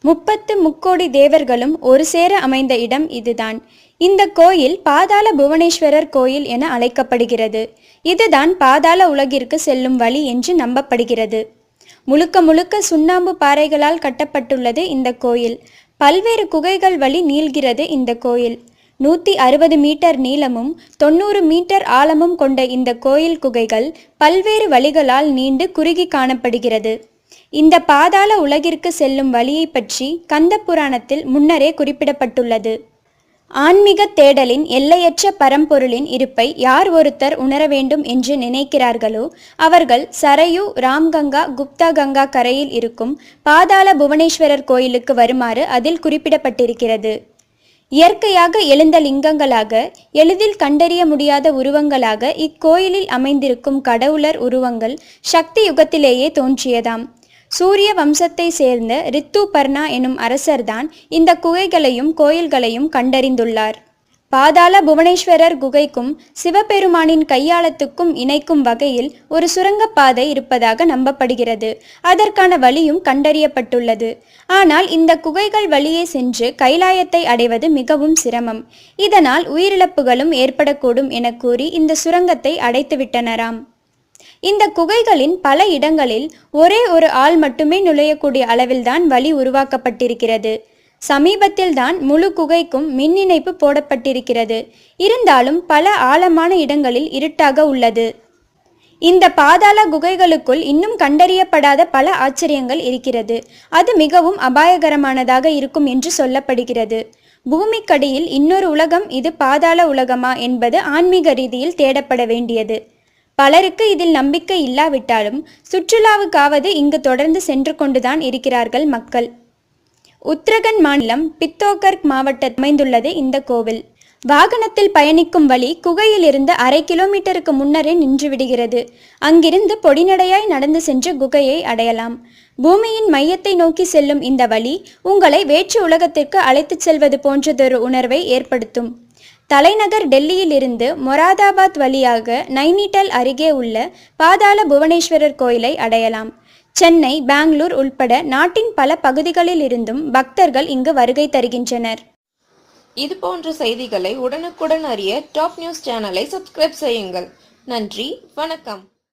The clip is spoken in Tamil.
முக்கோடி தேவர்களும் ஒரு சேர அமைந்த இடம் இதுதான். இந்த கோயில் பாதாள புவனேஸ்வரர் கோயில் என அழைக்கப்படுகிறது. இதுதான் பாதாள உலகிற்கு செல்லும் வழி என்று நம்பப்படுகிறது. முழுக்க முழுக்க சுண்ணாம்பு பாறைகளால் கட்டப்பட்டுள்ளது இந்த கோயில். பல்வேறு குகைகள் வழி நீள்கிறது இந்த கோயில். 160 மீட்டர் நீளமும் 90 மீட்டர் ஆழமும் கொண்ட இந்த கோயில் குகைகள் பல்வேறு வழிகளால் நீண்டு குறுகி காணப்படுகிறது. இந்த பாதாள உலகிற்கு செல்லும் வழியை பற்றி கந்த புராணத்தில் முன்னரே குறிப்பிடப்பட்டுள்ளது. ஆன்மீக தேடலின் எல்லையற்ற பரம்பொருளின் இருப்பை யார் ஒருத்தர் உணர வேண்டும் என்று நினைக்கிறார்களோ அவர்கள் சரையு, ராம்கங்கா, குப்தா கங்கா கரையில் இருக்கும் பாதாள புவனேஸ்வரர் கோயிலுக்கு வருமாறு அதில் குறிப்பிடப்பட்டிருக்கிறது. இயற்கையாக எழுந்த லிங்கங்களாக, எளிதில் கண்டறிய முடியாத உருவங்களாக இக்கோயிலில் அமைந்திருக்கும் கடவுளர் உருவங்கள் சக்தி யுகத்திலேயே தோன்றியதாம். சூரிய வம்சத்தை சேர்ந்த ரித்துபர்ணா எனும் அரசர்தான் இந்த குகைகளையும் கோயில்களையும் கண்டறிந்துள்ளார். பாதாள புவனேஸ்வரர் குகைக்கும் சிவபெருமானின் கையாளத்துக்கும் இணைக்கும் வகையில் ஒரு சுரங்கப்பாதை இருப்பதாக நம்பப்படுகிறது. அதற்கான வழியும் கண்டறியப்பட்டுள்ளது. ஆனால் இந்த குகைகள் வழியே சென்று கைலாயத்தை அடைவது மிகவும் சிரமம். இதனால் உயிரிழப்புகளும் ஏற்படக்கூடும் என கூறி இந்த சுரங்கத்தை அடைத்துவிட்டனராம். இந்த குகைகளின் பல இடங்களில் ஒரே ஒரு ஆள் மட்டுமே நுழையக்கூடிய அளவில்தான் வழி உருவாக்கப்பட்டிருக்கிறது. சமீபத்தில் தான் முழு குகைக்கும் மின் இணைப்பு போடப்பட்டிருக்கிறது. இருந்தாலும் பல ஆழமான இடங்களில் இருட்டாக உள்ளது. இந்த பாதாள குகைகளுக்குள் இன்னும் கண்டறியப்படாத பல ஆச்சரியங்கள் இருக்கிறது. அது மிகவும் அபாயகரமானதாக இருக்கும் என்று சொல்லப்படுகிறது. பூமிக்கடியில் இன்னொரு உலகம், இது பாதாள உலகமா என்பது ஆன்மீக ரீதியில் தேடப்பட வேண்டியது. பலருக்கு இதில் நம்பிக்கை இல்லாவிட்டாலும் சுற்றுலாவுக்காவது இங்கு தொடர்ந்து சென்று கொண்டுதான் இருக்கிறார்கள் மக்கள். உத்தரகண்ட் மாநிலம் பித்தோகர்க் மாவட்டத்தில் அமைந்துள்ளது இந்த கோவில். வாகனத்தில் பயணிக்கும் வழி குகையிலிருந்து 1/2 கிலோமீட்டருக்கு முன்னரே நின்றுவிடுகிறது. அங்கிருந்து பொடிநடையாய் நடந்து சென்று குகையை அடையலாம். பூமியின் மையத்தை நோக்கி செல்லும் இந்த வழி உங்களை வேற்று உலகத்திற்கு அழைத்துச் செல்வது போன்றதொரு உணர்வை ஏற்படுத்தும். தலைநகர் டெல்லியில் இருந்து மொராதாபாத் வழியாக நைனிடால் அருகே உள்ள பாதாள புவனேஸ்வரர் கோயிலை அடையலாம். சென்னை, பெங்களூர் உள்பட நாட்டின் பல பகுதிகளில் இருந்தும் பக்தர்கள் இங்கு வருகை தருகின்றனர். இது போன்ற செய்திகளை உடனுக்குடன் அறிய டாப் நியூஸ் சேனலை சப்ஸ்கிரைப் செய்யுங்கள். நன்றி, வணக்கம்.